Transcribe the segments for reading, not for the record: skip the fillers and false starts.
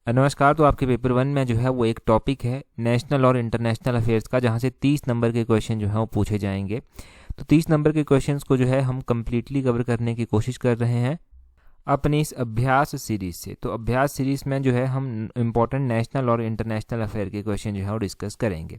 नमस्कार। तो आपके पेपर 1 में जो है वो एक टॉपिक है नेशनल और इंटरनेशनल अफेयर्स का, जहाँ से 30 नंबर के क्वेश्चन जो है वो पूछे जाएंगे। तो 30 नंबर के क्वेश्चंस को जो है हम कम्प्लीटली कवर करने की कोशिश कर रहे हैं अपनी इस अभ्यास सीरीज से। तो अभ्यास सीरीज में जो है हम इम्पॉर्टेंट नेशनल और इंटरनेशनल अफेयर के क्वेश्चन जो है वो डिस्कस करेंगे।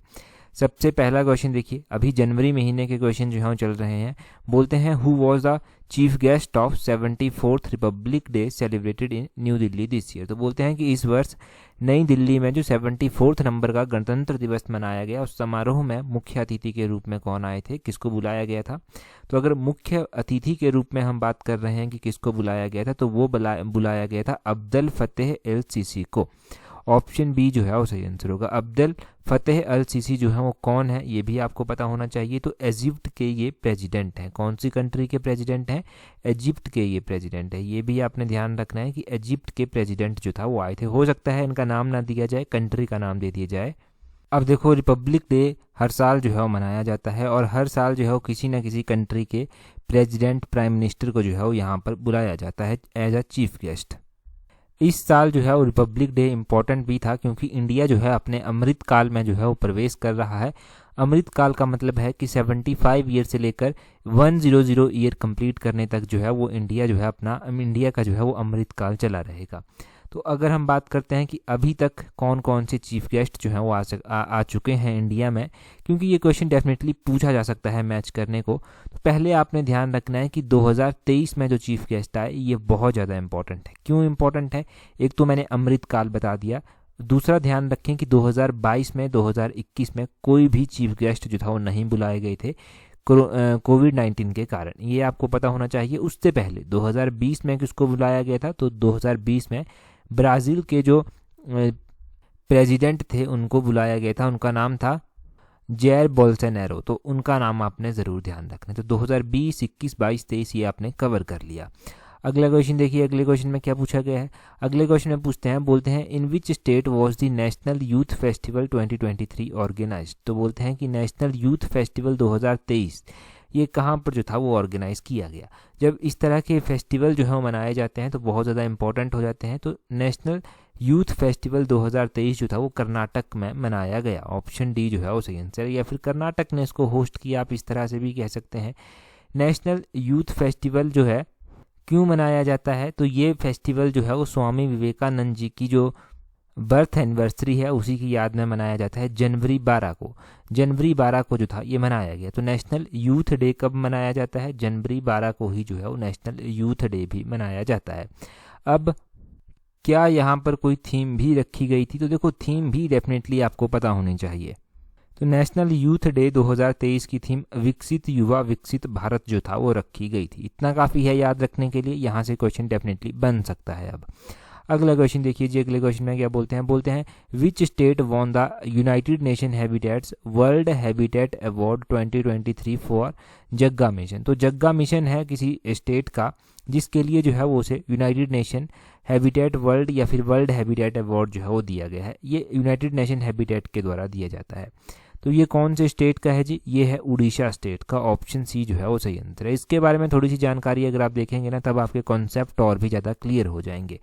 सबसे पहला क्वेश्चन देखिए, अभी जनवरी महीने के क्वेश्चन जो है वो चल रहे हैं। बोलते हैं who was the chief guest of 74th Republic day celebrated in new Delhi this year. तो बोलते हैं कि इस वर्ष नई दिल्ली में जो 74th नंबर का गणतंत्र दिवस मनाया गया, उस समारोह में मुख्य अतिथि के रूप में कौन आए थे, किसको बुलाया गया था। तो अगर मुख्य अतिथि के रूप में हम बात कर रहे हैं कि किसको बुलाया गया था, तो वो बुलाया गया था अब्दुल फतेह अल सीसी को। ऑप्शन बी जो है वो सही आंसर होगा। अब्दुल फतेह अल सीसी जो है वो कौन है, ये भी आपको पता होना चाहिए। तो इजिप्ट के ये प्रेसिडेंट हैं। कौन सी कंट्री के प्रेसिडेंट हैं? इजिप्ट के ये प्रेसिडेंट है। ये भी आपने ध्यान रखना है कि इजिप्ट के प्रेसिडेंट जो था वो आए थे। हो सकता है इनका नाम ना दिया जाए, कंट्री का नाम दे दिया जाए। अब देखो, रिपब्लिक डे हर साल जो है वो मनाया जाता है और हर साल जो है वो किसी न किसी कंट्री के प्रेसिडेंट, प्राइम मिनिस्टर को जो है वो यहाँ पर बुलाया जाता है एज अ चीफ गेस्ट। इस साल जो है वो रिपब्लिक डे इम्पॉर्टेंट भी था क्योंकि इंडिया जो है अपने अमृत काल में जो है वो प्रवेश कर रहा है। अमृत काल का मतलब है कि 75 ईयर से लेकर 100 ईयर कंप्लीट करने तक जो है वो इंडिया का जो है वो अमृत काल चला रहेगा। तो अगर हम बात करते हैं कि अभी तक कौन कौन से चीफ गेस्ट जो हैं वो आ चुके हैं इंडिया में, क्योंकि ये क्वेश्चन डेफिनेटली पूछा जा सकता है मैच करने को, तो पहले आपने ध्यान रखना है कि 2023 में जो चीफ गेस्ट आए ये बहुत ज़्यादा इंपॉर्टेंट है। क्यों इंपॉर्टेंट है? एक तो मैंने अमृत काल बता दिया, दूसरा ध्यान रखें कि 2022 में 2021 में कोई भी चीफ गेस्ट जो था वो नहीं बुलाए गए थे कोविड-19 के कारण। ये आपको पता होना चाहिए। उससे पहले 2020 में किसको बुलाया गया था? तो 2020 में ब्राज़ील के जो प्रेसिडेंट थे उनको बुलाया गया था। उनका नाम था जैर बोल्सोनारो। तो उनका नाम आपने ज़रूर ध्यान रखना है। तो 2020, 21, 22, 23 ये आपने कवर कर लिया। अगला क्वेश्चन देखिए, अगले क्वेश्चन में क्या पूछा गया है। अगले क्वेश्चन में पूछते हैं, बोलते हैं in which state was the national youth festival 2023 organised. तो बोलते हैं कि नेशनल यूथ फेस्टिवल 2023 ये कहाँ पर जो था वो ऑर्गेनाइज किया गया। जब इस तरह के फेस्टिवल जो है वो मनाए जाते हैं तो बहुत ज़्यादा इंपॉर्टेंट हो जाते हैं। तो नेशनल यूथ फेस्टिवल 2023 जो था वो कर्नाटक में मनाया गया। ऑप्शन डी जो है वो सही आंसर है, या फिर कर्नाटक ने इसको होस्ट किया, आप इस तरह से भी कह सकते हैं। नेशनल यूथ फेस्टिवल जो है क्यों मनाया जाता है? तो ये फेस्टिवल जो है वो स्वामी विवेकानंद जी की जो बर्थ एनिवर्सरी है उसी की याद में मनाया जाता है। जनवरी 12 को जो था ये मनाया गया। तो नेशनल यूथ डे कब मनाया जाता है? जनवरी 12 को ही जो है वो नेशनल यूथ डे भी मनाया जाता है। अब क्या यहाँ पर कोई थीम भी रखी गई थी? तो देखो, थीम भी डेफिनेटली आपको पता होनी चाहिए। तो नेशनल यूथ डे 2023 की थीम विकसित युवा विकसित भारत जो था वो रखी गई थी। इतना काफ़ी है याद रखने के लिए, यहाँ से क्वेश्चन डेफिनेटली बन सकता है। अब अगला क्वेश्चन देखिए जी। अगले क्वेश्चन में क्या बोलते हैं? बोलते हैं which state won the United nation habitats world habitat award 2023 for Jagga mission. तो जग्गा मिशन है किसी स्टेट का जिसके लिए जो है वो उसे यूनाइटेड नेशन हैबिटेट वर्ल्ड या फिर वर्ल्ड हैबिटेट अवार्ड जो है वो दिया गया है। ये यूनाइटेड नेशन हैबिटेट के द्वारा दिया जाता है। तो ये कौन से स्टेट का है जी? ये है उड़ीसा स्टेट का। ऑप्शन सी जो है वो सही आंसर है। इसके बारे में थोड़ी सी जानकारी अगर आप देखेंगे ना, तब आपके कॉन्सेप्ट और भी ज़्यादा क्लियर हो जाएंगे।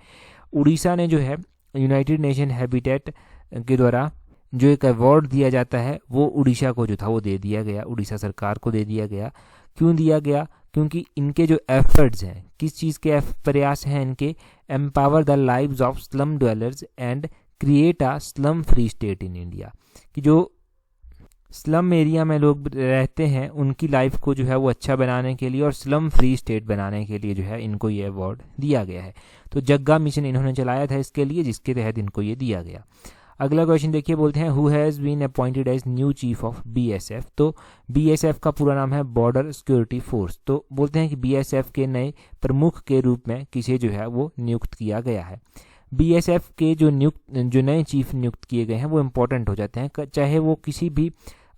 उड़ीसा ने जो है यूनाइटेड नेशन हैबिटेट के द्वारा जो एक अवार्ड दिया जाता है वो उड़ीसा को जो था वो दे दिया गया, उड़ीसा सरकार को दे दिया गया। क्यों दिया गया? क्योंकि इनके जो एफर्ट्स हैं, किस चीज़ के प्रयास हैं इनके? Empower the lives of slum dwellers and create a slum free state in India. कि जो स्लम एरिया में लोग रहते हैं उनकी लाइफ को जो है वो अच्छा बनाने के लिए और स्लम फ्री स्टेट बनाने के लिए जो है इनको ये अवार्ड दिया गया है। तो जग्गा मिशन इन्होंने चलाया था इसके लिए, जिसके तहत इनको ये दिया गया। अगला क्वेश्चन देखिए, बोलते हैं who has been appointed as new chief of BSF. तो बीएसएफ का पूरा नाम है बॉर्डर सिक्योरिटी फोर्स। तो बोलते हैं कि बीएसएफ के नए प्रमुख के रूप में किसे जो है वो नियुक्त किया गया है। बीएसएफ के जो नए चीफ नियुक्त किए गए हैं वो इम्पोर्टेंट हो जाते हैं, चाहे वो किसी भी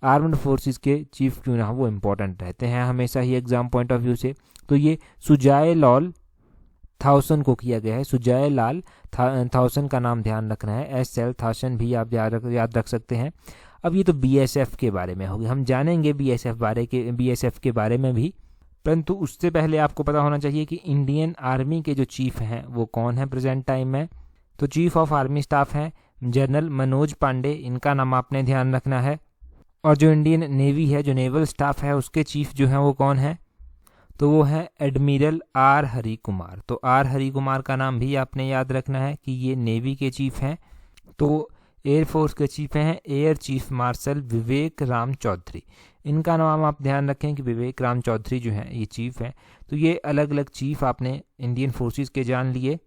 आर्म्ड फोर्सेस के चीफ क्यों ना हो, वो इम्पोर्टेंट रहते हैं हमेशा ही एग्जाम पॉइंट ऑफ व्यू से। तो ये सुजाय लाल थाउसन को किया गया है। सुजाय लाल थाउसन का नाम ध्यान रखना है। SL थाउसन भी आप याद रख सकते हैं। अब ये तो बीएसएफ के बारे में होगी, हम जानेंगे बीएसएफ के बारे में भी, परंतु उससे पहले आपको पता होना चाहिए कि इंडियन आर्मी के जो चीफ हैं वो कौन है प्रेजेंट टाइम में। तो चीफ ऑफ आर्मी स्टाफ हैं जनरल मनोज पांडे, इनका नाम आपने ध्यान रखना है। और जो इंडियन नेवी है, जो नेवल स्टाफ है, उसके चीफ जो हैं वो कौन है, तो वो है एडमिरल आर हरि कुमार। तो आर हरि कुमार का नाम भी आपने याद रखना है कि ये नेवी के चीफ हैं। तो एयरफोर्स के चीफ हैं एयर चीफ मार्शल विवेक राम चौधरी, इनका नाम आप ध्यान रखें कि विवेक राम चौधरी जो हैं ये चीफ हैं। तो ये अलग अलग चीफ आपने इंडियन फोर्सेस के जान लिए।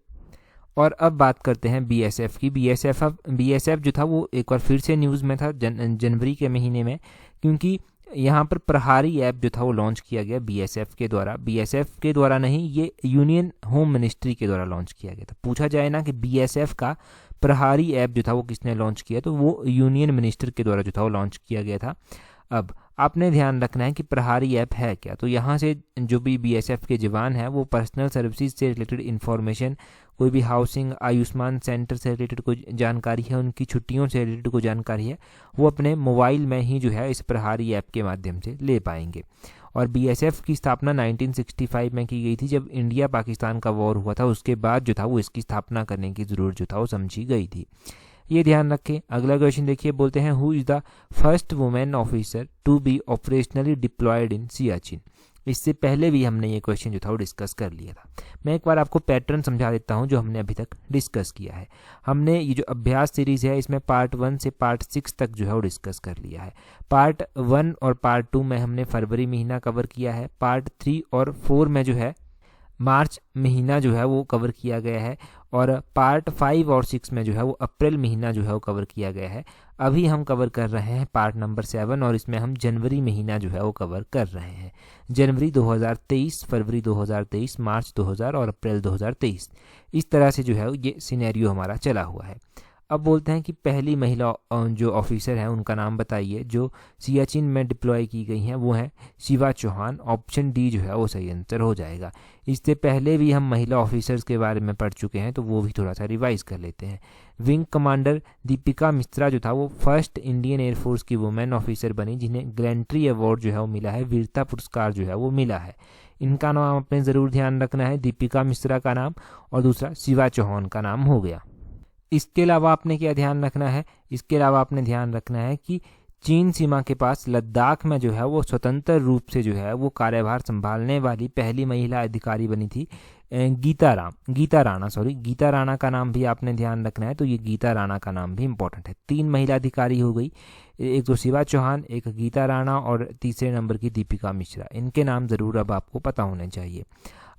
और अब बात करते हैं बीएसएफ की। बीएसएफ जो था वो एक बार फिर से न्यूज़ में था जनवरी के महीने में, क्योंकि यहाँ पर प्रहारी ऐप जो था वो लॉन्च किया गया बीएसएफ के द्वारा। बीएसएफ के द्वारा नहीं, ये यूनियन होम मिनिस्ट्री के द्वारा लॉन्च किया गया था। पूछा जाए ना कि बीएसएफ का प्रहारी ऐप जो था वो किसने लॉन्च किया, तो वो यूनियन मिनिस्टर के द्वारा जो था वो लॉन्च किया गया था। अब आपने ध्यान रखना है कि प्रहारी ऐप है क्या। तो यहाँ से जो भी बीएसएफ के जवान हैं वो पर्सनल सर्विसेज से रिलेटेड इन्फॉर्मेशन, कोई भी हाउसिंग, आयुष्मान सेंटर से रिलेटेड कोई जानकारी है, उनकी छुट्टियों से रिलेटेड कोई जानकारी है, वो अपने मोबाइल में ही जो है इस प्रहारी ऐप के माध्यम से ले पाएंगे। और बीएसएफ की स्थापना 1965 में की गई थी, जब इंडिया पाकिस्तान का वॉर हुआ था। उसके बाद जो था वो इसकी स्थापना करने की ज़रूरत जो था वो समझी गई थी। ये ध्यान रखें। अगला क्वेश्चन देखिए, बोलते हैं who is the first women officer to be operationally deployed in Siachen. इससे पहले भी हमने ये क्वेश्चन जो था वो डिस्कस कर लिया था। मैं एक बार आपको पैटर्न समझा देता हूँ जो हमने अभी तक डिस्कस किया है। हमने ये जो अभ्यास सीरीज़ है इसमें पार्ट 1 से पार्ट 6 तक जो है वो डिस्कस कर लिया है। पार्ट 1 और पार्ट 2 में हमने फरवरी महीना कवर किया है। पार्ट 3 और 4 में जो है मार्च महीना जो है वो कवर किया गया है। और पार्ट 5 और 6 में जो है वो अप्रैल महीना जो है वो कवर किया गया है। अभी हम कवर कर रहे हैं पार्ट नंबर 7 और इसमें हम जनवरी महीना जो है वो कवर कर रहे हैं। जनवरी 2023, फरवरी 2023, मार्च 2000 और अप्रैल 2023, इस तरह से जो है ये सिनेरियो हमारा चला हुआ है। अब बोलते हैं कि पहली महिला जो ऑफिसर हैं उनका नाम बताइए जो सियाचिन में डिप्लॉय की गई हैं। वो हैं शिवा चौहान। ऑप्शन डी जो है वो सही आंसर हो जाएगा। इससे पहले भी हम महिला ऑफिसर्स के बारे में पढ़ चुके हैं, तो वो भी थोड़ा सा रिवाइज कर लेते हैं। विंग कमांडर दीपिका मिश्रा जो था वो फर्स्ट इंडियन एयरफोर्स की वुमेन ऑफिसर बनी जिन्हें ग्लैंट्री अवार्ड जो है वो मिला है, वीरता पुरस्कार जो है वो मिला है। इनका नाम आपने ज़रूर ध्यान रखना है, दीपिका मिश्रा का नाम, और दूसरा शिवा चौहान का नाम हो गया। इसके अलावा आपने क्या ध्यान रखना है, इसके अलावा आपने ध्यान रखना है कि चीन सीमा के पास लद्दाख में जो है वो स्वतंत्र रूप से जो है वो कार्यभार संभालने वाली पहली महिला अधिकारी बनी थी गीता राणा का नाम भी आपने ध्यान रखना है। तो ये गीता राणा का नाम भी इंपॉर्टेंट है। 3 महिला अधिकारी हो गई, एक तो शिवा चौहान, एक गीता राणा और तीसरे नंबर की दीपिका मिश्रा। इनके नाम ज़रूर अब आपको पता होने चाहिए।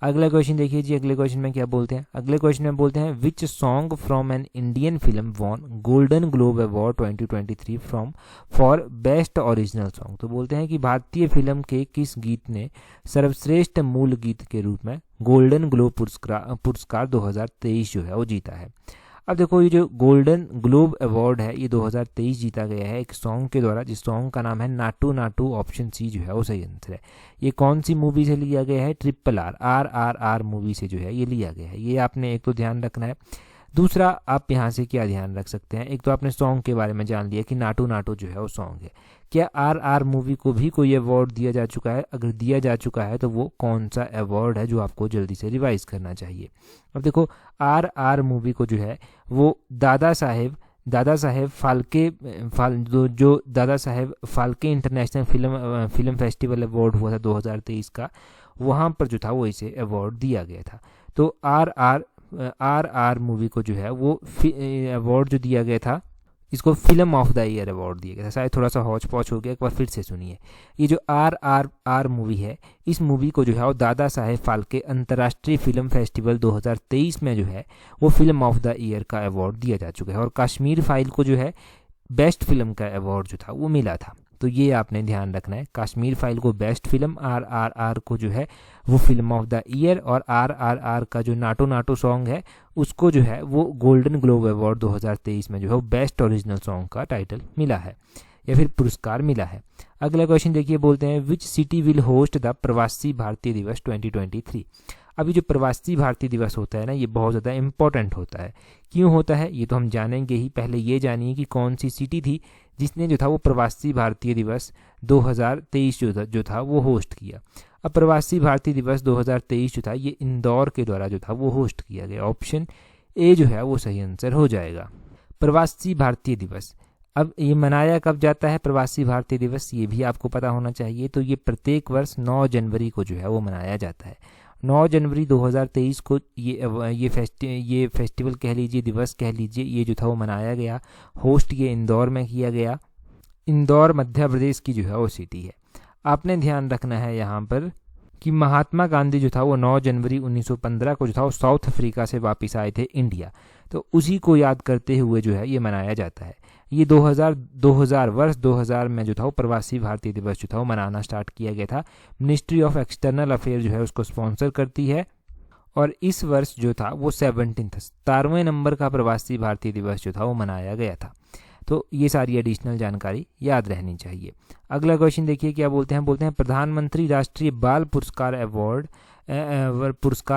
अगला क्वेश्चन देखिए जी, अगले क्वेश्चन में क्या बोलते हैं। अगले क्वेश्चन में बोलते हैं which song from an Indian film won golden globe award 2023 from for best original song. तो बोलते हैं कि भारतीय फिल्म के किस गीत ने सर्वश्रेष्ठ मूल गीत के रूप में गोल्डन ग्लोब पुरस्कार 2023 जो है वो जीता है। अब देखो, ये जो गोल्डन ग्लोब अवार्ड है ये 2023 जीता गया है एक सॉन्ग के द्वारा, जिस सॉन्ग का नाम है नाटू नाटू। ऑप्शन सी जो है वो सही आंसर है। ये कौन सी मूवी से लिया गया है, RRR मूवी से जो है ये लिया गया है। ये आपने एक तो ध्यान रखना है। दूसरा, आप यहाँ से क्या ध्यान रख सकते हैं, एक तो आपने सॉन्ग के बारे में जान लिया कि नाटू नाटू जो है वो सॉन्ग है। क्या RR मूवी को भी कोई अवार्ड दिया जा चुका है? अगर दिया जा चुका है तो वो कौन सा अवार्ड है जो आपको जल्दी से रिवाइज करना चाहिए। अब देखो, RR मूवी को जो है वो दादा साहेब फाल्के जो Dada Saheb Phalke international film festival award हुआ था 2023 का, वहाँ पर जो था वो इसे अवार्ड दिया गया था। तो RR मूवी को जो है वो अवार्ड जो दिया गया था, इसको film of the year award दिया गया था। शायद थोड़ा सा हौच पौच हो गया, एक बार फिर से सुनिए। ये जो RRR मूवी है, इस मूवी को जो है वो दादा साहेब फाल्के अंतर्राष्ट्रीय फिल्म फेस्टिवल 2023 में जो है वो फिल्म ऑफ द ईयर का अवार्ड दिया जा चुका है। और कश्मीर फाइल को जो है बेस्ट फिल्म का अवार्ड जो था वो मिला था। तो ये आपने ध्यान रखना है, कश्मीर फाइल को बेस्ट फिल्म, RRR को जो है वो फिल्म ऑफ द ईयर, और RRR का जो नाटो नाटो सॉन्ग है उसको जो है वो गोल्डन ग्लोब अवार्ड 2023 में जो है वो बेस्ट ओरिजिनल सॉन्ग का टाइटल मिला है या फिर पुरस्कार मिला है। अगला क्वेश्चन देखिए, बोलते हैं which city will host the प्रवासी भारतीय दिवस 2023। अभी जो प्रवासी भारतीय दिवस होता है ना, ये बहुत ज़्यादा इंपॉर्टेंट होता है। क्यों होता है ये तो हम जानेंगे ही, पहले ये जानिए कि कौन सी सिटी थी जिसने जो था वो प्रवासी भारतीय दिवस 2023 जो था वो होस्ट किया। अब प्रवासी भारतीय दिवस 2023 जो था ये इंदौर के द्वारा जो था वो होस्ट किया गया। ऑप्शन ए जो है वो सही आंसर हो जाएगा। प्रवासी भारतीय दिवस, अब ये मनाया कब जाता है प्रवासी भारतीय दिवस, ये भी आपको पता होना चाहिए। तो ये प्रत्येक वर्ष 9 जनवरी को जो है वो मनाया जाता है। 9 जनवरी 2023 को ये फेस्टिवल कह लीजिए, दिवस कह लीजिए, ये जो था वो मनाया गया। होस्ट ये इंदौर में किया गया। इंदौर मध्य प्रदेश की जो है वो सिटी है। आपने ध्यान रखना है यहाँ पर कि महात्मा गांधी जो था वो 9 जनवरी 1915 को जो था वो साउथ अफ्रीका से वापस आए थे इंडिया। तो उसी को याद करते हुए जो है ये मनाया जाता है। ये 2000 में जो था वो प्रवासी भारतीय दिवस जो था वो मनाना स्टार्ट किया गया था। मिनिस्ट्री ऑफ एक्सटर्नल अफेयर जो है उसको स्पॉन्सर करती है। और इस वर्ष जो था वो 17वें नंबर का प्रवासी भारतीय दिवस जो था वो मनाया गया था। तो ये सारी एडिशनल जानकारी याद रहनी चाहिए। अगला क्वेश्चन देखिए क्या बोलते हैं प्रधानमंत्री राष्ट्रीय बाल पुरस्कार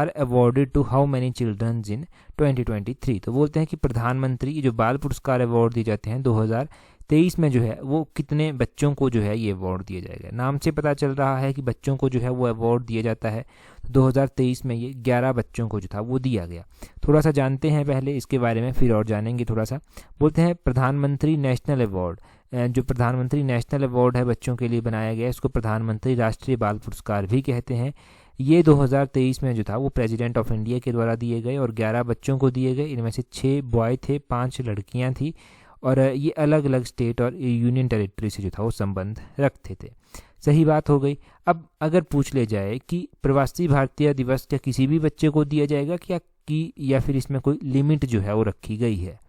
awarded to how many children in 2023। तो बोलते हैं कि प्रधानमंत्री जो बाल पुरस्कार अवार्ड दिए जाते हैं 2023 में जो है वो कितने बच्चों को जो है ये अवार्ड दिया जाएगा। नाम से पता चल रहा है कि बच्चों को जो है वो अवार्ड दिया जाता है। तो 2023 में ये 11 बच्चों को जो था वो दिया गया। थोड़ा सा जानते हैं पहले इसके बारे में, फिर और जानेंगे थोड़ा सा। बोलते हैं प्रधानमंत्री नेशनल अवार्ड, जो प्रधानमंत्री नेशनल अवार्ड है बच्चों के लिए बनाया गया, इसको प्रधानमंत्री राष्ट्रीय बाल पुरस्कार भी कहते हैं। ये 2023 में जो था वो प्रेसिडेंट ऑफ इंडिया के द्वारा दिए गए और 11 बच्चों को दिए गए। इनमें से 6 बॉय थे, 5 लड़कियां थी और ये अलग अलग स्टेट और यूनियन टेरिटरी से जो था वो संबंध रखते थे। सही बात हो गई। अब अगर पूछ ले जाए कि प्रवासी भारतीय दिवस क्या किसी भी बच्चे को दिया जाएगा या फिर इसमें कोई लिमिट जो है वो रखी गई है,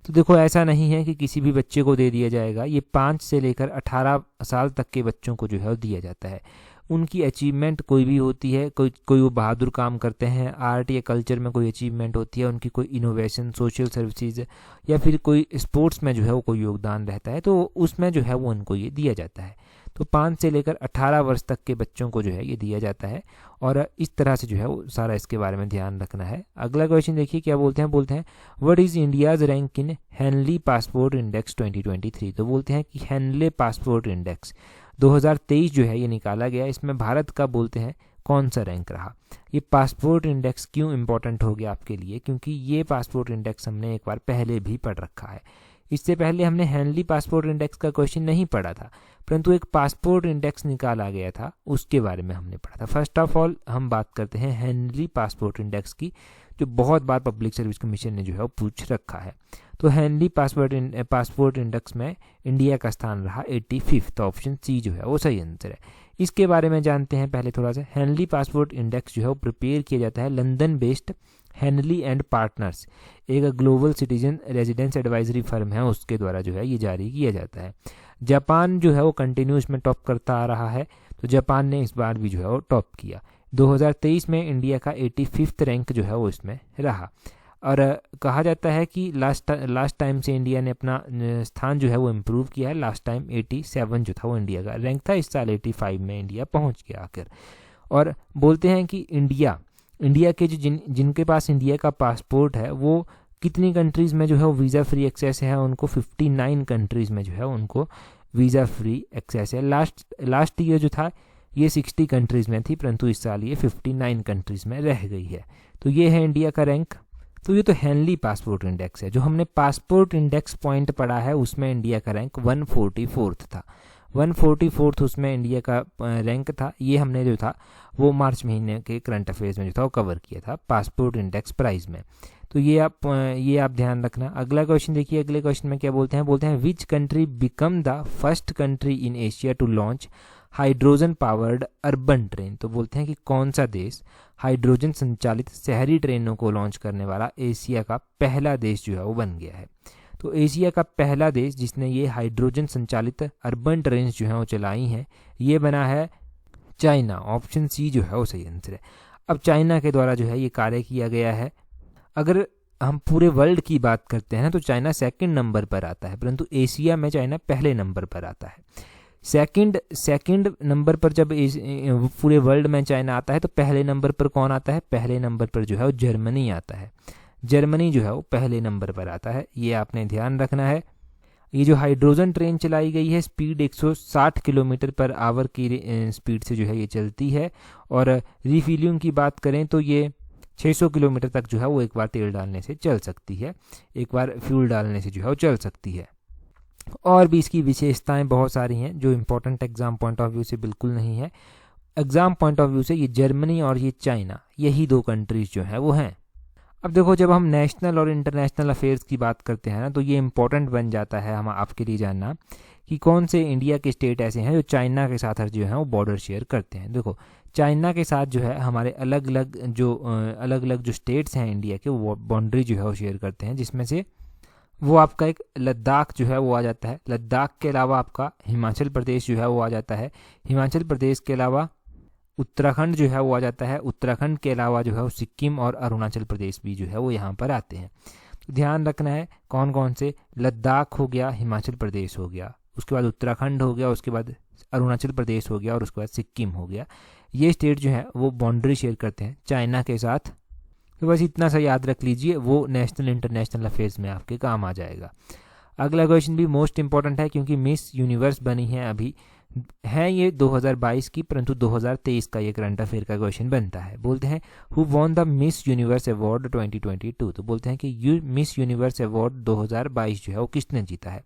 तो देखो ऐसा नहीं है कि किसी भी बच्चे को दे दिया जाएगा। ये 5 से लेकर 18 साल तक के बच्चों को जो है वो दिया जाता है। उनकी अचीवमेंट कोई भी होती है, कोई वो बहादुर काम करते हैं, आर्ट या कल्चर में कोई अचीवमेंट होती है, उनकी कोई इनोवेशन, सोशल सर्विसेज या फिर कोई स्पोर्ट्स में जो है वो कोई योगदान रहता है, तो उसमें जो है वो उनको ये दिया जाता है। तो 5 से लेकर 18 वर्ष तक के बच्चों को जो है ये दिया जाता है और इस तरह से जो है वो सारा इसके बारे में ध्यान रखना है। अगला क्वेश्चन देखिए क्या बोलते हैं what is India's rank in Henley passport index 2023। तो बोलते हैं कि हेनले पासपोर्ट इंडेक्स 2023 जो है ये निकाला गया। इसमें भारत का बोलते हैं कौन सा रैंक रहा। ये पासपोर्ट इंडेक्स क्यों इंपॉर्टेंट हो गया आपके लिए, क्योंकि ये पासपोर्ट इंडेक्स हमने एक बार पहले भी पढ़ रखा है। इससे पहले हमने हेनली पासपोर्ट इंडेक्स का क्वेश्चन नहीं पढ़ा था, परंतु एक पासपोर्ट इंडेक्स निकाला गया था, उसके बारे में हमने पढ़ा था। फर्स्ट ऑफ ऑल हम बात करते हैं हेनली पासपोर्ट इंडेक्स की, जो बहुत बार पब्लिक सर्विस कमीशन ने जो है वो पूछ रखा है। तो हेनली पासपोर्ट इंडेक्स में इंडिया का स्थान रहा 85। तो ऑप्शन सी जो है वो सही आंसर है। इसके बारे में जानते हैं पहले थोड़ा सा। हेनली पासपोर्ट इंडेक्स जो है वो प्रिपेयर किया जाता है London based Henley and partners, एक global citizen residence advisory firm है, उसके द्वारा जो है ये जारी किया जाता है। जापान जो है वो कंटिन्यूस में टॉप करता आ रहा है, तो जापान ने इस बार भी जो है वो टॉप किया। 2023 में इंडिया का 85वां रैंक जो है वो इसमें रहा और कहा जाता है कि लास्ट टाइम से इंडिया ने अपना स्थान जो है वो इम्प्रूव किया है। लास्ट टाइम 87 जो था वो इंडिया का रैंक था, इस साल 85 में इंडिया पहुंच गया आकर। और बोलते हैं कि इंडिया के जो जिनके पास इंडिया का पासपोर्ट है वो कितनी कंट्रीज़ में जो है वो वीज़ा फ्री एक्सेस है, उनको 59 कंट्रीज़ में जो है उनको वीज़ा फ्री एक्सेस है। लास्ट ईयर जो था ये 60 कंट्रीज़ में थी, परंतु इस साल ये 59 कंट्रीज़ में रह गई है। तो ये है इंडिया का रैंक। तो ये तो हेनली पासपोर्ट इंडेक्स है। जो हमने पासपोर्ट इंडेक्स पॉइंट पढ़ा है उसमें इंडिया का रैंक 144 था। 144 उसमें इंडिया का रैंक था। ये हमने जो था वो मार्च महीने के करंट अफेयर्स में जो था वो कवर किया था पासपोर्ट इंडेक्स प्राइस में। तो ये आप ध्यान रखना। अगला क्वेश्चन देखिए, अगले क्वेश्चन में क्या बोलते हैं which country become the first country in Asia to launch hydrogen powered urban train. तो बोलते हैं कि कौन सा देश हाइड्रोजन संचालित शहरी ट्रेनों को लॉन्च करने वाला एशिया का पहला देश जो है वो बन गया है। तो एशिया का पहला देश जिसने ये हाइड्रोजन संचालित अर्बन ट्रेन जो है वो चलाई हैं, ये बना है चाइना। ऑप्शन सी जो है वो सही आंसर है। अब चाइना के द्वारा जो है ये कार्य किया गया है। अगर हम पूरे वर्ल्ड की बात करते हैं तो चाइना 2nd नंबर पर आता है, परंतु एशिया में चाइना पहले नंबर पर आता है। सेकंड नंबर पर जब पूरे वर्ल्ड में चाइना आता है तो पहले नंबर पर कौन आता है? पहले नंबर पर जो है वो जर्मनी आता है। जर्मनी जो है वो पहले नंबर पर आता है, ये आपने ध्यान रखना है। ये जो हाइड्रोजन ट्रेन चलाई गई है स्पीड 160 किलोमीटर पर आवर की स्पीड से जो है ये चलती है। और रिफिलिंग की बात करें तो ये 600 किलोमीटर तक जो है वो एक बार तेल डालने से चल सकती है, एक बार फ्यूल डालने से जो है वो चल सकती है। और भी इसकी विशेषताएं बहुत सारी हैं जो important exam point of view से बिल्कुल नहीं है। एग्जाम पॉइंट ऑफ व्यू से ये जर्मनी और ये चाइना, यही 2 कंट्रीज जो है वो हैं। अब देखो, जब हम नेशनल और इंटरनेशनल अफेयर्स की बात करते हैं ना, तो ये इंपॉर्टेंट बन जाता है हम आपके लिए जानना कि कौन से इंडिया के स्टेट ऐसे हैं जो चाइना के साथ जो है वो बॉर्डर शेयर करते हैं। देखो, चाइना के साथ जो है हमारे अलग अलग जो स्टेट्स हैं इंडिया के, वो बाउंड्री जो है वो शेयर करते हैं, जिसमें से वो आपका एक लद्दाख जो है वो आ जाता है। लद्दाख के अलावा आपका हिमाचल प्रदेश जो है वो आ जाता है। हिमाचल प्रदेश के अलावा उत्तराखंड जो है वो आ जाता है। उत्तराखंड के अलावा जो है वो सिक्किम और अरुणाचल प्रदेश भी जो है वो यहाँ पर आते हैं। तो ध्यान रखना है कौन कौन से, लद्दाख हो गया, हिमाचल प्रदेश हो गया, उसके बाद उत्तराखंड हो गया, उसके बाद अरुणाचल प्रदेश हो गया और उसके बाद सिक्किम हो गया। ये स्टेट जो है वो बाउंड्री शेयर करते हैं चाइना के साथ। तो बस इतना सा याद रख लीजिए, वो नेशनल इंटरनेशनल अफेयर्स में आपके काम आ जाएगा। अगला क्वेश्चन भी मोस्ट इंपॉर्टेंट है क्योंकि मिस यूनिवर्स बनी है अभी, है ये 2022 की, परंतु 2023 का ये करंट अफेयर का क्वेश्चन बनता है। बोलते हैं who won the miss universe award 2022। तो बोलते हैं कि मिस यूनिवर्स अवार्ड 2022 जो है वो किसने जीता है।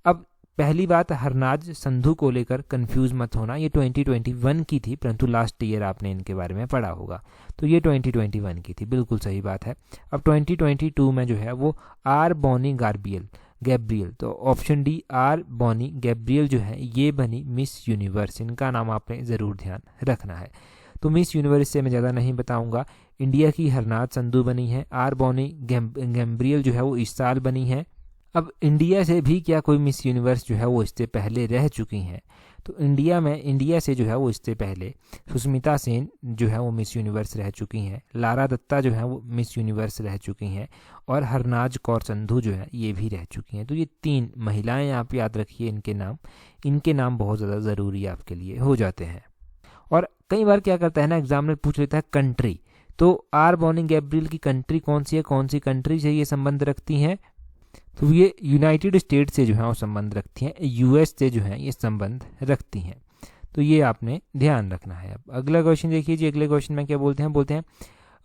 अब पहली बात, हरनाज संधू को लेकर कंफ्यूज मत होना, ये 2021 की थी, परंतु लास्ट ईयर आपने इनके बारे में पढ़ा होगा, तो ये 2021 की थी, बिल्कुल सही बात है। अब 2022 में जो है वो आर बॉनी गैब्रियल, तो option D R Bonney Gabriel जो है ये बनी मिस यूनिवर्स। इनका नाम आपने ज़रूर ध्यान रखना है। तो मिस यूनिवर्स से मैं ज़्यादा नहीं बताऊंगा। इंडिया की हरनाज संधू बनी है, आर बॉनी गैब्रियल जो है वो इस साल बनी है। अब इंडिया से भी क्या कोई मिस यूनिवर्स जो है वो इससे पहले रह चुकी हैं, तो इंडिया से जो है वो इससे पहले सुष्मिता सेन जो है वो मिस यूनिवर्स रह चुकी हैं, लारा दत्ता जो है वो मिस यूनिवर्स रह चुकी हैं, और हरनाज कौर संधू जो है ये भी रह चुकी हैं। तो ये 3 महिलाएं आप याद रखिए, इनके नाम बहुत ज़्यादा ज़रूरी आपके लिए हो जाते हैं। और कई बार क्या करता है ना, एग्जामिनर पूछ लेता है कंट्री, तो आर बॉनी गैब्रियल की कंट्री कौन सी है, कौन सी कंट्री से ये संबंध रखती हैं, तो ये यूनाइटेड स्टेट से जो है वो संबंध रखती हैं, यूएस से जो है ये संबंध रखती हैं। तो ये आपने ध्यान रखना है। अब अगला क्वेश्चन देखिए जी, अगले क्वेश्चन में क्या बोलते हैं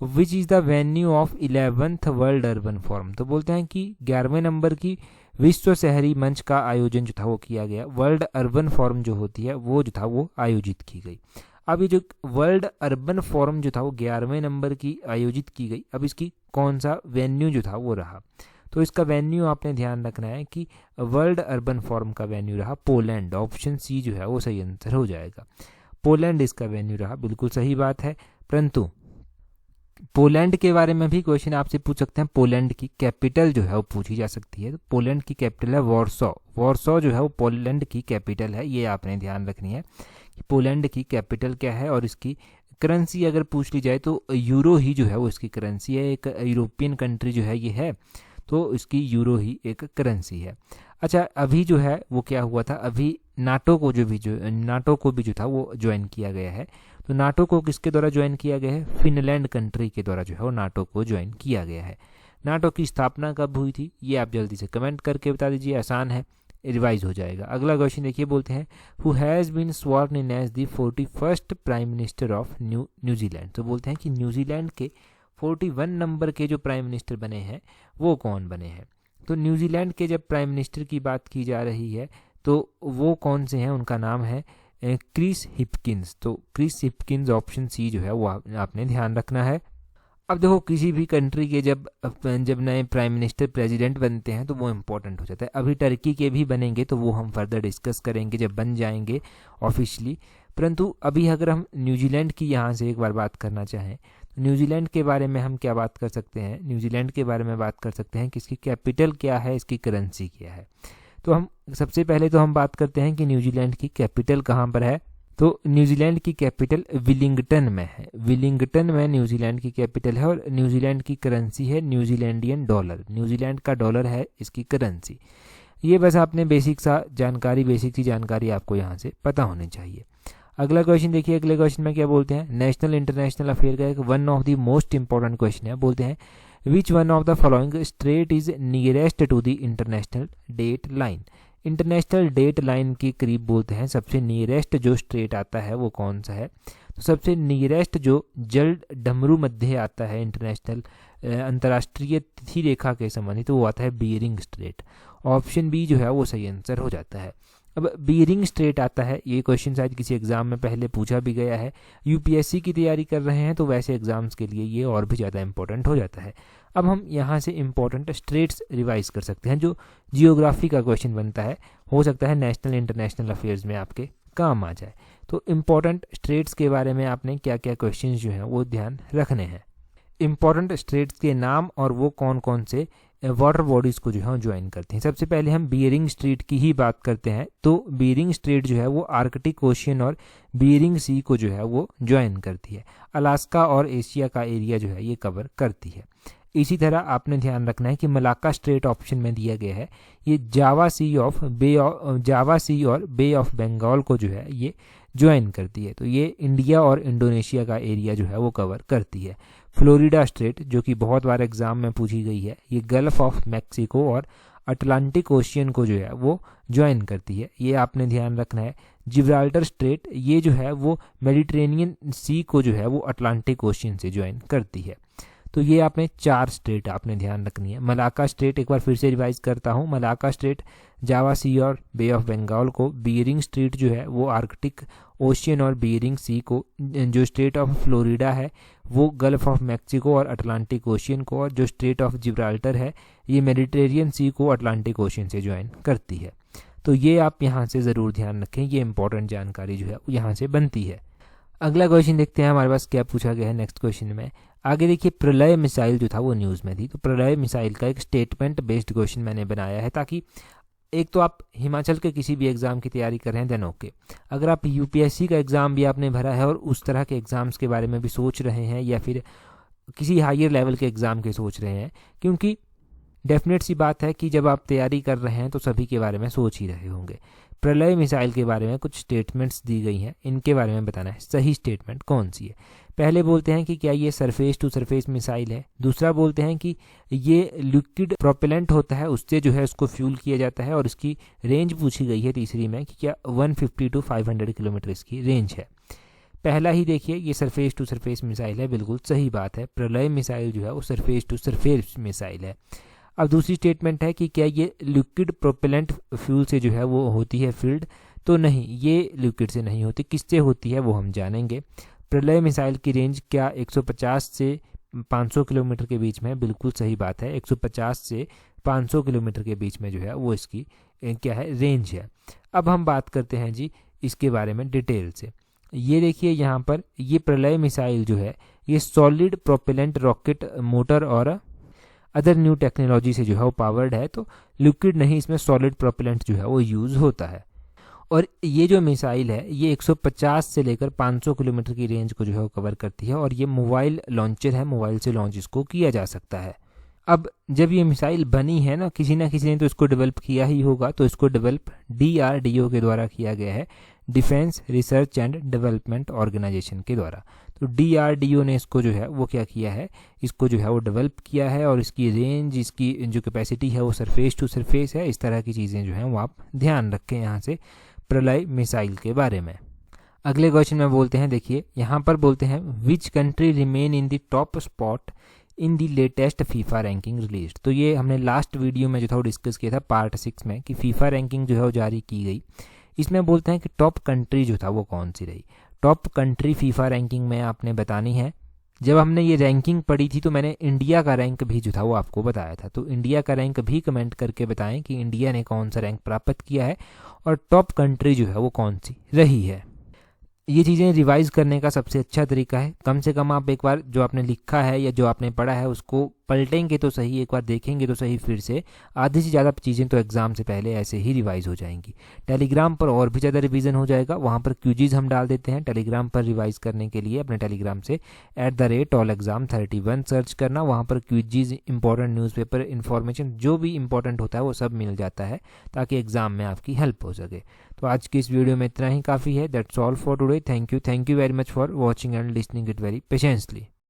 which is the venue of 11th world urban forum. तो बोलते हैं कि 11वें नंबर की विश्व शहरी मंच का आयोजन जो था वो किया गया, वर्ल्ड अर्बन फोरम जो होती है वो जो था वो आयोजित की गई। अब ये जो वर्ल्ड अर्बन फोरम जो था वो 11वें नंबर की आयोजित की गई, अब इसकी कौन सा वेन्यू जो था वो रहा, तो इसका वेन्यू आपने ध्यान रखना है कि वर्ल्ड अर्बन फोरम का वेन्यू रहा पोलैंड। ऑप्शन सी जो है वो सही आंसर हो जाएगा, पोलैंड इसका वेन्यू रहा, बिल्कुल सही बात है। परंतु पोलैंड के बारे में भी क्वेश्चन आपसे पूछ सकते हैं, पोलैंड की कैपिटल जो है वो पूछी जा सकती है। तो पोलैंड की कैपिटल है वॉर्सो जो है वो पोलैंड की कैपिटल है, ये आपने ध्यान रखनी है कि पोलैंड की कैपिटल क्या है। और इसकी करेंसी अगर पूछ ली जाए तो यूरो ही जो है वो इसकी करेंसी है, एक यूरोपियन कंट्री जो है ये है, तो इसकी यूरो ही एक करेंसी है। अच्छा, अभी जो है वो क्या हुआ था, अभी नाटो को भी जो था वो ज्वाइन किया गया है। तो नाटो को किसके द्वारा ज्वाइन किया गया है, फिनलैंड कंट्री के द्वारा जो है वो नाटो को ज्वाइन किया गया है। नाटो की स्थापना कब हुई थी ये आप जल्दी से कमेंट करके बता दीजिए, आसान है, रिवाइज हो जाएगा। अगला क्वेश्चन देखिए, बोलते हैं who has been sworn in as the 41st prime minister of New Zealand. तो बोलते हैं कि न्यूजीलैंड के 41 नंबर के जो प्राइम मिनिस्टर बने हैं वो कौन बने हैं। तो न्यूजीलैंड के जब प्राइम मिनिस्टर की बात की जा रही है तो वो कौन से हैं, उनका नाम है क्रिस हिपकिंस। तो क्रिस हिपकिंस ऑप्शन सी जो है वो आपने ध्यान रखना है। अब देखो, किसी भी कंट्री के जब नए प्राइम मिनिस्टर प्रेसिडेंट बनते हैं तो वो इम्पोर्टेंट हो जाता है। अभी टर्की के भी बनेंगे तो वो हम फर्दर डिस्कस करेंगे जब बन जाएंगे ऑफिशियली, परंतु अभी अगर हम न्यूजीलैंड की यहाँ से एक बार बात करना चाहें, न्यूजीलैंड के बारे में हम क्या बात कर सकते हैं, न्यूजीलैंड के बारे में बात कर सकते हैं कि इसकी कैपिटल क्या है, इसकी करेंसी क्या है। तो हम सबसे पहले तो हम बात करते हैं कि न्यूजीलैंड की कैपिटल कहाँ पर है। तो न्यूजीलैंड की कैपिटल विलिंगटन में है, विलिंगटन में न्यूजीलैंड की कैपिटल है, और न्यूजीलैंड की करेंसी है न्यूजीलैंडियन डॉलर, न्यूजीलैंड का डॉलर है इसकी करेंसी। ये बस आपने बेसिक सी जानकारी आपको यहाँ से पता होनी चाहिए। अगला क्वेश्चन देखिए, अगले क्वेश्चन में क्या बोलते हैं, नेशनल इंटरनेशनल अफेयर का एक one of the most important question है। बोलते हैं which one of the following strait is nearest to the international date line. International date line के करीब बोलते हैं सबसे नियरेस्ट जो स्ट्रेट आता है वो कौन सा है। तो सबसे नियरेस्ट जो जल डमरू मध्य आता है इंटरनेशनल अंतर्राष्ट्रीय तिथि रेखा के संबंधित, वो आता है बीयरिंग स्ट्रेट। ऑप्शन बी जो है वो सही आंसर हो जाता है। अब बीयरिंग स्ट्रेट आता है, ये क्वेश्चन शायद किसी एग्जाम में पहले पूछा भी गया है। यूपीएससी की तैयारी कर रहे हैं तो वैसे एग्जाम्स के लिए ये और भी ज़्यादा इंपॉर्टेंट हो जाता है। अब हम यहाँ से इंपॉर्टेंट स्ट्रेट्स रिवाइज कर सकते हैं, जो जियोग्राफी का क्वेश्चन बनता है, हो सकता है नेशनल इंटरनेशनल अफेयर्स में आपके काम आ जाए। तो इम्पॉर्टेंट स्ट्रेट्स के बारे में आपने क्या क्या क्वेश्चन जो हैं वो ध्यान रखने हैं। इम्पॉर्टेंट स्ट्रेट्स के नाम और वो कौन कौन से वाटर बॉडीज़ को जो है ज्वाइन करते हैं। सबसे पहले हम बीयरिंग स्ट्रेट की ही बात करते हैं। तो बीयरिंग स्ट्रेट जो है वो आर्कटिक ओशियन और बीयरिंग सी को जो है वो ज्वाइन करती है। अलास्का और एशिया का एरिया जो है ये कवर करती है। इसी तरह आपने ध्यान रखना है कि मलाक्का स्ट्रेट ऑप्शन में दिया गया है, ये जावा सी और बे ऑफ बंगाल को जो है ये ज्वाइन करती है। तो ये इंडिया और इंडोनेशिया का एरिया जो है वो कवर करती है। फ्लोरिडा स्ट्रेट जो कि बहुत बार एग्जाम में पूछी गई है, ये गल्फ ऑफ मैक्सिको और अटलांटिक ओशियन को जो है वो ज्वाइन करती है, ये आपने ध्यान रखना है। जिब्राल्टर स्ट्रेट ये जो है वो मेडिटेरेनियन सी को जो है वो अटलांटिक ओशियन से ज्वाइन करती है। तो ये आपने 4 स्टेट आपने ध्यान रखनी है। मलाक्का स्ट्रेट एक बार फिर से रिवाइज करता हूँ। मलाक्का स्ट्रेट जावा सी और बे ऑफ बंगाल को, बीयरिंग स्ट्रेट जो है वो आर्कटिक ओशियन और बीयरिंग सी को, जो स्टेट ऑफ फ्लोरिडा है वो गल्फ ऑफ मैक्सिको और अटलांटिक ओशियन को, और जो स्टेट ऑफ जिब्राल्टर है ये मेडिटेरेनियन सी को अटलांटिक ओशियन से ज्वाइन करती है। तो ये आप यहाँ से ज़रूर ध्यान रखें, ये इंपॉर्टेंट जानकारी जो है वो यहाँ से बनती है। अगला क्वेश्चन देखते हैं हमारे पास क्या पूछा गया है नेक्स्ट क्वेश्चन में। आगे देखिए, प्रलय मिसाइल जो था वो न्यूज़ में थी। तो प्रलय मिसाइल का एक स्टेटमेंट बेस्ड क्वेश्चन मैंने बनाया है, ताकि एक तो आप हिमाचल के किसी भी एग्ज़ाम की तैयारी कर रहे हैं देन ओके, अगर आप यूपीएससी का एग्ज़ाम भी आपने भरा है और उस तरह के एग्ज़ाम्स के बारे में भी सोच रहे हैं, या फिर किसी हायर लेवल के एग्ज़ाम के सोच रहे हैं, क्योंकि डेफिनेट सी बात है कि जब आप तैयारी कर रहे हैं तो सभी के बारे में सोच ही रहे होंगे। प्रलय मिसाइल के बारे में कुछ स्टेटमेंट्स दी गई हैं, इनके बारे में बताना है सही स्टेटमेंट कौन सी है। पहले बोलते हैं कि क्या ये सरफेस टू सरफेस मिसाइल है। दूसरा बोलते हैं कि ये लिक्विड प्रोपेलेंट होता है, उससे जो है उसको फ्यूल किया जाता है, और इसकी रेंज पूछी गई है तीसरी में कि क्या 150 to 500 किलोमीटर इसकी रेंज है। पहला ही देखिए, ये सरफेस टू सरफेस मिसाइल है, बिल्कुल सही बात है। प्रलय मिसाइल जो है वो सरफेस टू सरफेस मिसाइल है। अब दूसरी स्टेटमेंट है कि क्या ये लिक्विड प्रोपेलेंट फ्यूल से जो है वो होती है फील्ड, तो नहीं, ये लिक्विड से नहीं होती। किससे होती है वो हम जानेंगे। प्रलय मिसाइल की रेंज क्या 150 से 500 किलोमीटर के बीच में है, बिल्कुल सही बात है। 150 से 500 किलोमीटर के बीच में जो है वो इसकी क्या है, रेंज है। अब हम बात करते हैं जी इसके बारे में डिटेल से। ये देखिए यहाँ पर, ये प्रलय मिसाइल जो है ये सॉलिड प्रोपेलेंट रॉकेट मोटर और अदर न्यू टेक्नोलॉजी से जो है वो पावर्ड है। तो लिक्विड नहीं, इसमें सॉलिड प्रोपेलेंट जो है वो यूज़ होता है। और ये जो मिसाइल है ये 150 से लेकर 500 किलोमीटर की रेंज को जो है वो कवर करती है, और ये मोबाइल लॉन्चर है, मोबाइल से लॉन्च इसको किया जा सकता है। अब जब ये मिसाइल बनी है ना किसी ने तो इसको डेवलप किया ही होगा, तो इसको डेवलप DRDO के द्वारा किया गया है, defence research and development organisation के द्वारा। तो DRDO ने इसको जो है वो क्या किया है, इसको जो है वो डेवलप किया है, और इसकी रेंज, इसकी जो कैपेसिटी है वो सरफेस टू सरफेस है। इस तरह की चीज़ें जो हैं वो आप ध्यान रखें यहाँ से प्रलय मिसाइल के बारे में। अगले क्वेश्चन में बोलते हैं, देखिए यहाँ पर बोलते हैं which country remain in the top spot in the latest FIFA ranking released. तो ये हमने लास्ट वीडियो में जो था वो डिस्कस किया था पार्ट 6 में, कि फीफा रैंकिंग जो है वो जारी की गई। इसमें बोलते हैं कि टॉप कंट्री जो था वो कौन सी रही। टॉप कंट्री फीफा रैंकिंग में आपने बतानी है। जब हमने ये रैंकिंग पढ़ी थी तो मैंने इंडिया का रैंक भी जो था वो आपको बताया था, तो इंडिया का रैंक भी कमेंट करके बताएं कि इंडिया ने कौन सा रैंक प्राप्त किया है और टॉप कंट्री जो है वो कौन सी रही है। ये चीज़ें रिवाइज करने का सबसे अच्छा तरीका है, कम से कम आप एक बार जो आपने लिखा है या जो आपने पढ़ा है उसको पलटेंगे तो सही, एक बार देखेंगे तो सही फिर से, आधी से ज़्यादा चीज़ें तो एग्ज़ाम से पहले ऐसे ही रिवाइज हो जाएंगी। टेलीग्राम पर और भी ज़्यादा रिवीजन हो जाएगा, वहाँ पर क्यूजीज हम डाल देते हैं। टेलीग्राम पर रिवाइज करने के लिए अपने टेलीग्राम से @allexam31 सर्च करना, वहाँ पर क्यूजीज, इंपॉर्टेंट न्यूज़पेपर इन्फॉर्मेशन जो भी इंपॉर्टेंट होता है वो सब मिल जाता है, ताकि एग्ज़ाम में आपकी हेल्प हो सके। तो आज की इस वीडियो में इतना ही काफ़ी है। That's all for today. Thank you very much for watching and listening it very patiently.